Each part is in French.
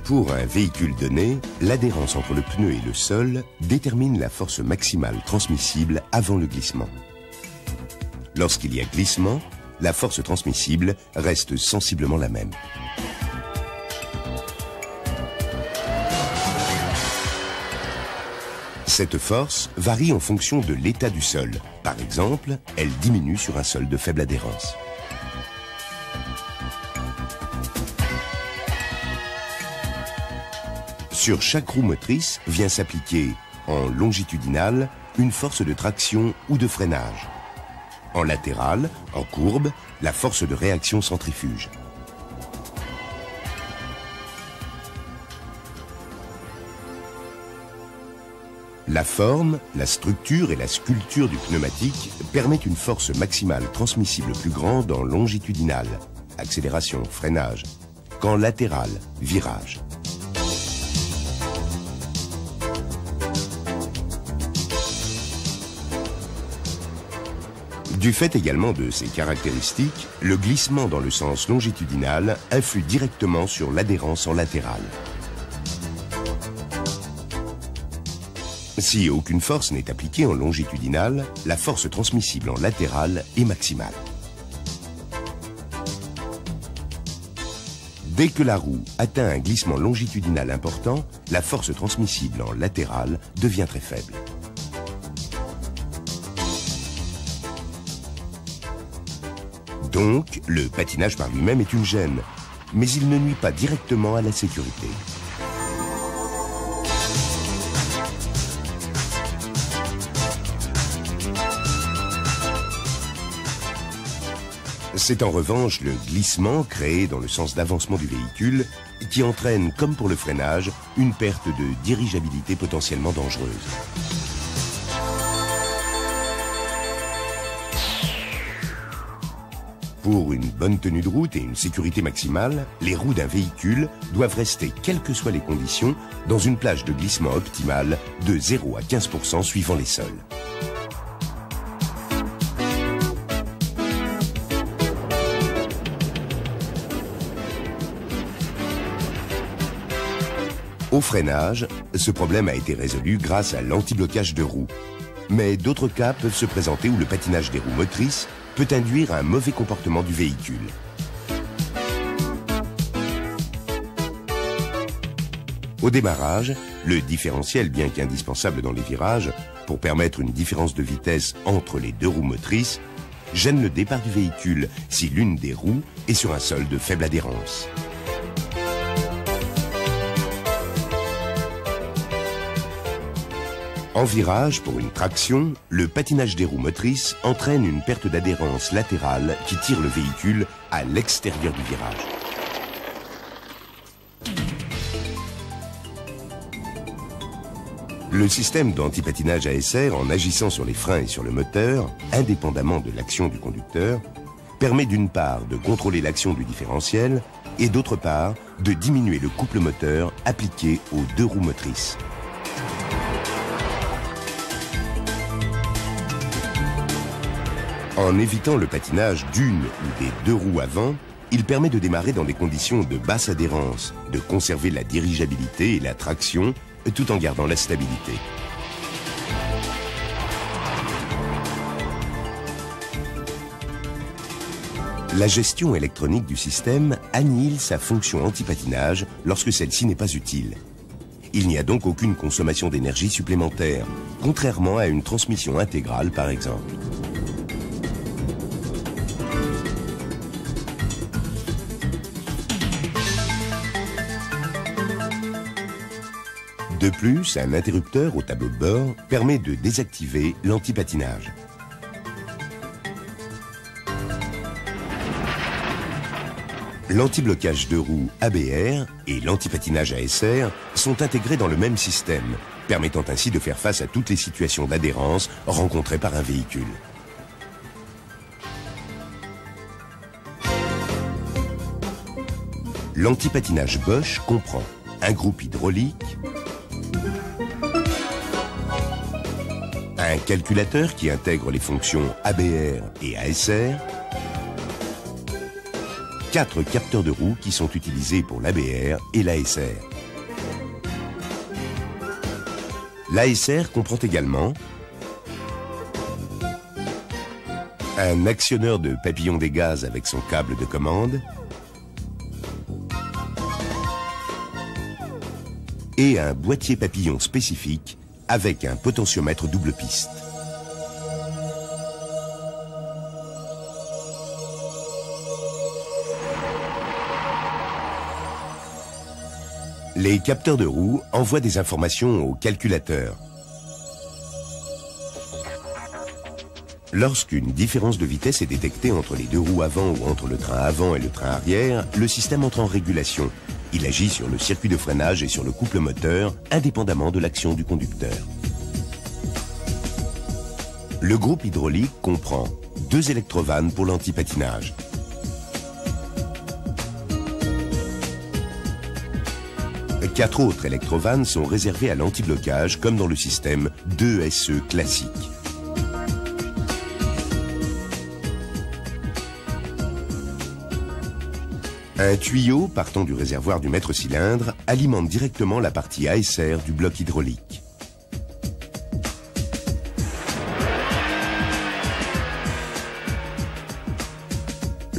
Pour un véhicule donné, l'adhérence entre le pneu et le sol détermine la force maximale transmissible avant le glissement. Lorsqu'il y a glissement, la force transmissible reste sensiblement la même. Cette force varie en fonction de l'état du sol. Par exemple, elle diminue sur un sol de faible adhérence. Sur chaque roue motrice vient s'appliquer, en longitudinal, une force de traction ou de freinage. En latéral, en courbe, la force de réaction centrifuge. La forme, la structure et la sculpture du pneumatique permettent une force maximale transmissible plus grande en longitudinal, accélération, freinage, qu'en latéral, virage. Du fait également de ces caractéristiques, le glissement dans le sens longitudinal influe directement sur l'adhérence en latéral. Si aucune force n'est appliquée en longitudinal, la force transmissible en latéral est maximale. Dès que la roue atteint un glissement longitudinal important, la force transmissible en latéral devient très faible. Donc, le patinage par lui-même est une gêne, mais il ne nuit pas directement à la sécurité. C'est en revanche le glissement créé dans le sens d'avancement du véhicule qui entraîne, comme pour le freinage, une perte de dirigeabilité potentiellement dangereuse. Pour une bonne tenue de route et une sécurité maximale, les roues d'un véhicule doivent rester, quelles que soient les conditions, dans une plage de glissement optimale de 0 à 15% suivant les sols. Au freinage, ce problème a été résolu grâce à l'anti-blocage de roues. Mais d'autres cas peuvent se présenter où le patinage des roues motrices peut induire un mauvais comportement du véhicule. Au démarrage, le différentiel, bien qu'indispensable dans les virages, pour permettre une différence de vitesse entre les deux roues motrices, gêne le départ du véhicule si l'une des roues est sur un sol de faible adhérence. En virage, pour une traction, le patinage des roues motrices entraîne une perte d'adhérence latérale qui tire le véhicule à l'extérieur du virage. Le système d'antipatinage ASR, en agissant sur les freins et sur le moteur, indépendamment de l'action du conducteur, permet d'une part de contrôler l'action du différentiel et d'autre part de diminuer le couple moteur appliqué aux deux roues motrices. En évitant le patinage d'une ou des deux roues avant, il permet de démarrer dans des conditions de basse adhérence, de conserver la dirigeabilité et la traction, tout en gardant la stabilité. La gestion électronique du système annihile sa fonction anti-patinage lorsque celle-ci n'est pas utile. Il n'y a donc aucune consommation d'énergie supplémentaire, contrairement à une transmission intégrale par exemple. De plus, un interrupteur au tableau de bord permet de désactiver l'antipatinage. L'anti-blocage de roues ABR et l'antipatinage ASR sont intégrés dans le même système, permettant ainsi de faire face à toutes les situations d'adhérence rencontrées par un véhicule. L'antipatinage Bosch comprend un groupe hydraulique, un calculateur qui intègre les fonctions ABR et ASR, 4 capteurs de roue qui sont utilisés pour l'ABR et l'ASR. L'ASR comprend également un actionneur de papillon des gaz avec son câble de commande et un boîtier papillon spécifique avec un potentiomètre double piste. Les capteurs de roue envoient des informations au calculateur. Lorsqu'une différence de vitesse est détectée entre les deux roues avant ou entre le train avant et le train arrière, le système entre en régulation. Il agit sur le circuit de freinage et sur le couple moteur, indépendamment de l'action du conducteur. Le groupe hydraulique comprend 2 électrovannes pour l'antipatinage. Quatre autres électrovannes sont réservées à l'anti-blocage, comme dans le système 2SE classique. Un tuyau partant du réservoir du maître-cylindre alimente directement la partie ASR du bloc hydraulique.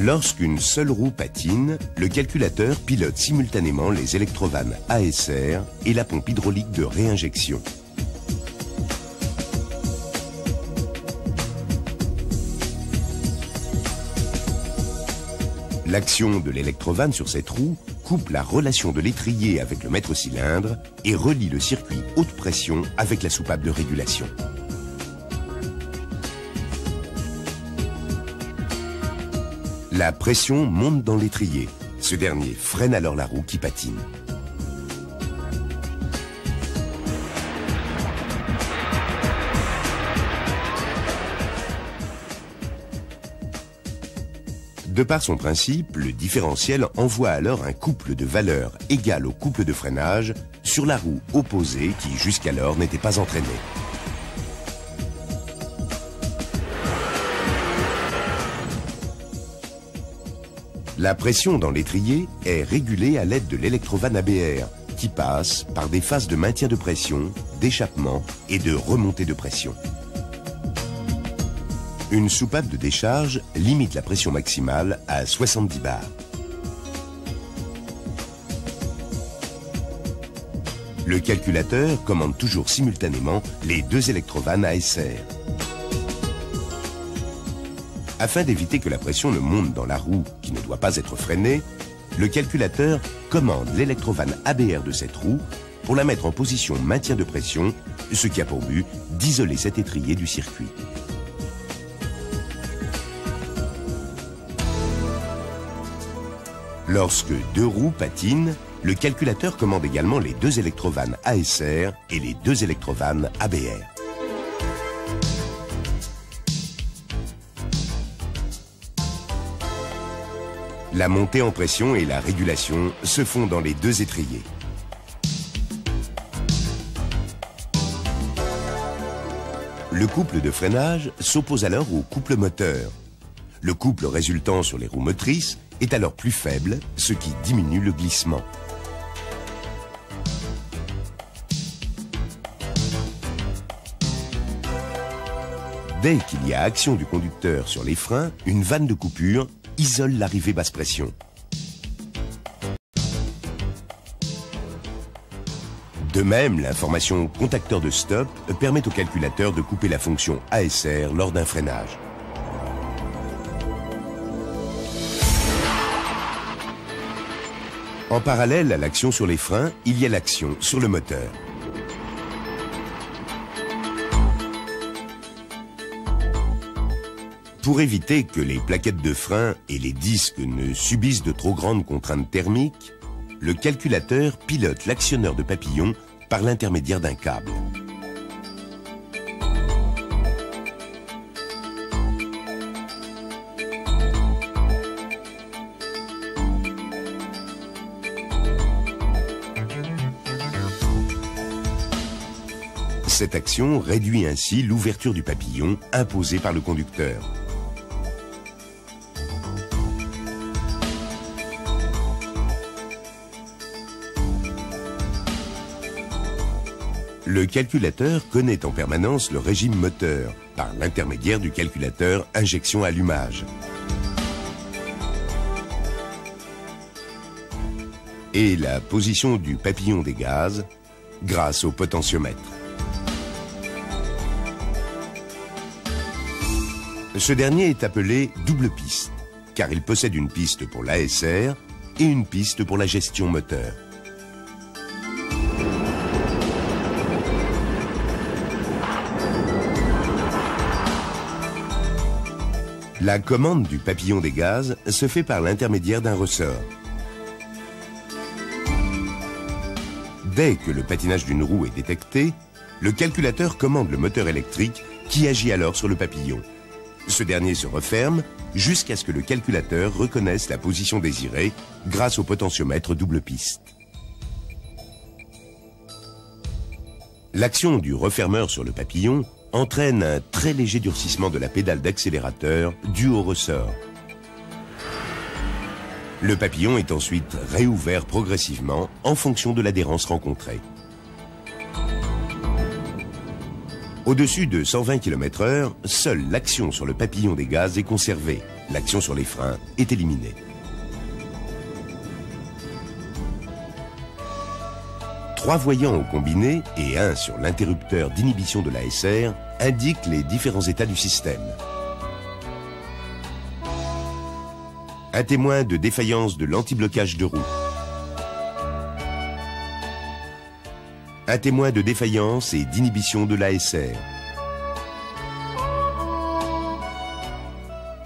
Lorsqu'une seule roue patine, le calculateur pilote simultanément les électrovannes ASR et la pompe hydraulique de réinjection. L'action de l'électrovanne sur cette roue coupe la relation de l'étrier avec le maître-cylindre et relie le circuit haute pression avec la soupape de régulation. La pression monte dans l'étrier. Ce dernier freine alors la roue qui patine. De par son principe, le différentiel envoie alors un couple de valeurs égal au couple de freinage sur la roue opposée qui jusqu'alors n'était pas entraînée. La pression dans l'étrier est régulée à l'aide de l'électrovanne ABR qui passe par des phases de maintien de pression, d'échappement et de remontée de pression. Une soupape de décharge limite la pression maximale à 70 bars. Le calculateur commande toujours simultanément les 2 électrovannes ASR. Afin d'éviter que la pression ne monte dans la roue qui ne doit pas être freinée, le calculateur commande l'électrovanne ABR de cette roue pour la mettre en position maintien de pression, ce qui a pour but d'isoler cet étrier du circuit. Lorsque 2 roues patinent, le calculateur commande également les 2 électrovannes ASR et les 2 électrovannes ABR. La montée en pression et la régulation se font dans les 2 étriers. Le couple de freinage s'oppose alors au couple moteur. Le couple résultant sur les roues motrices est alors plus faible, ce qui diminue le glissement. Dès qu'il y a action du conducteur sur les freins, une vanne de coupure isole l'arrivée basse pression. De même, l'information contacteur de stop permet au calculateur de couper la fonction ASR lors d'un freinage. En parallèle à l'action sur les freins, il y a l'action sur le moteur. Pour éviter que les plaquettes de frein et les disques ne subissent de trop grandes contraintes thermiques, le calculateur pilote l'actionneur de papillon par l'intermédiaire d'un câble. Cette action réduit ainsi l'ouverture du papillon imposée par le conducteur. Le calculateur connaît en permanence le régime moteur par l'intermédiaire du calculateur injection-allumage. Et la position du papillon des gaz grâce au potentiomètre. Ce dernier est appelé double piste, car il possède une piste pour l'ASR et une piste pour la gestion moteur. La commande du papillon des gaz se fait par l'intermédiaire d'un ressort. Dès que le patinage d'une roue est détecté, le calculateur commande le moteur électrique qui agit alors sur le papillon. Ce dernier se referme jusqu'à ce que le calculateur reconnaisse la position désirée grâce au potentiomètre double piste. L'action du refermeur sur le papillon entraîne un très léger durcissement de la pédale d'accélérateur dû au ressort. Le papillon est ensuite réouvert progressivement en fonction de l'adhérence rencontrée. Au-dessus de 120 km/h, seule l'action sur le papillon des gaz est conservée. L'action sur les freins est éliminée. Trois voyants au combiné et un sur l'interrupteur d'inhibition de l'ASR indiquent les différents états du système. Un témoin de défaillance de l'anti-blocage de roue. Un témoin de défaillance et d'inhibition de l'ASR.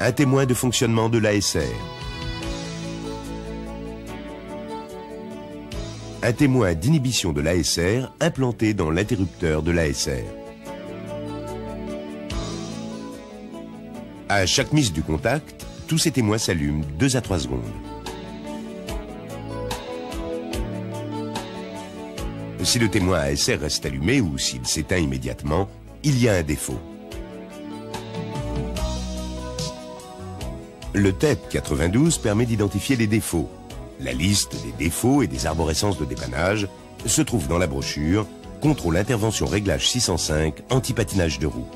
Un témoin de fonctionnement de l'ASR. Un témoin d'inhibition de l'ASR implanté dans l'interrupteur de l'ASR. À chaque mise du contact, tous ces témoins s'allument 2 à 3 secondes. Si le témoin ASR reste allumé ou s'il s'éteint immédiatement, il y a un défaut. Le TEP 92 permet d'identifier les défauts. La liste des défauts et des arborescences de dépannage se trouve dans la brochure « Contrôle intervention réglage 605 anti-patinage de roue ».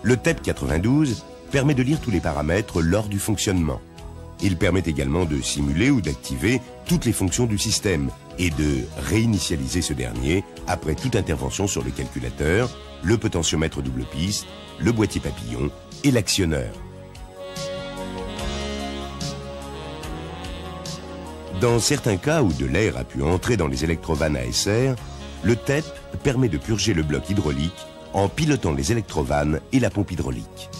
Le TEP 92 permet de lire tous les paramètres lors du fonctionnement. Il permet également de simuler ou d'activer toutes les fonctions du système et de réinitialiser ce dernier après toute intervention sur le calculateur, le potentiomètre double piste, le boîtier papillon et l'actionneur. Dans certains cas où de l'air a pu entrer dans les électrovannes ASR, le TEP permet de purger le bloc hydraulique en pilotant les électrovannes et la pompe hydraulique.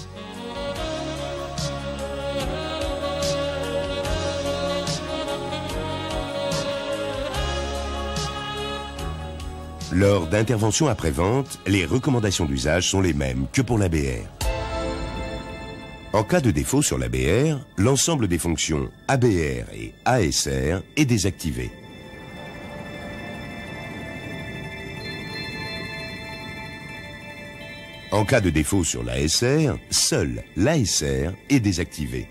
Lors d'interventions après-vente, les recommandations d'usage sont les mêmes que pour l'ABR. En cas de défaut sur l'ABR, l'ensemble des fonctions ABR et ASR est désactivé. En cas de défaut sur l'ASR, seul l'ASR est désactivé.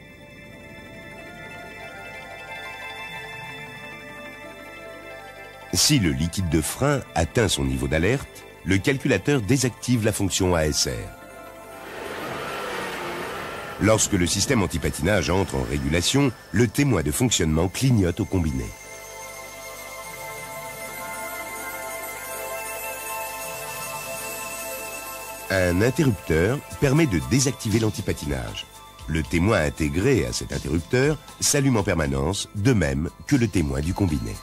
Si le liquide de frein atteint son niveau d'alerte, le calculateur désactive la fonction ASR. Lorsque le système anti-patinage entre en régulation, le témoin de fonctionnement clignote au combiné. Un interrupteur permet de désactiver l'anti-patinage. Le témoin intégré à cet interrupteur s'allume en permanence, de même que le témoin du combiné.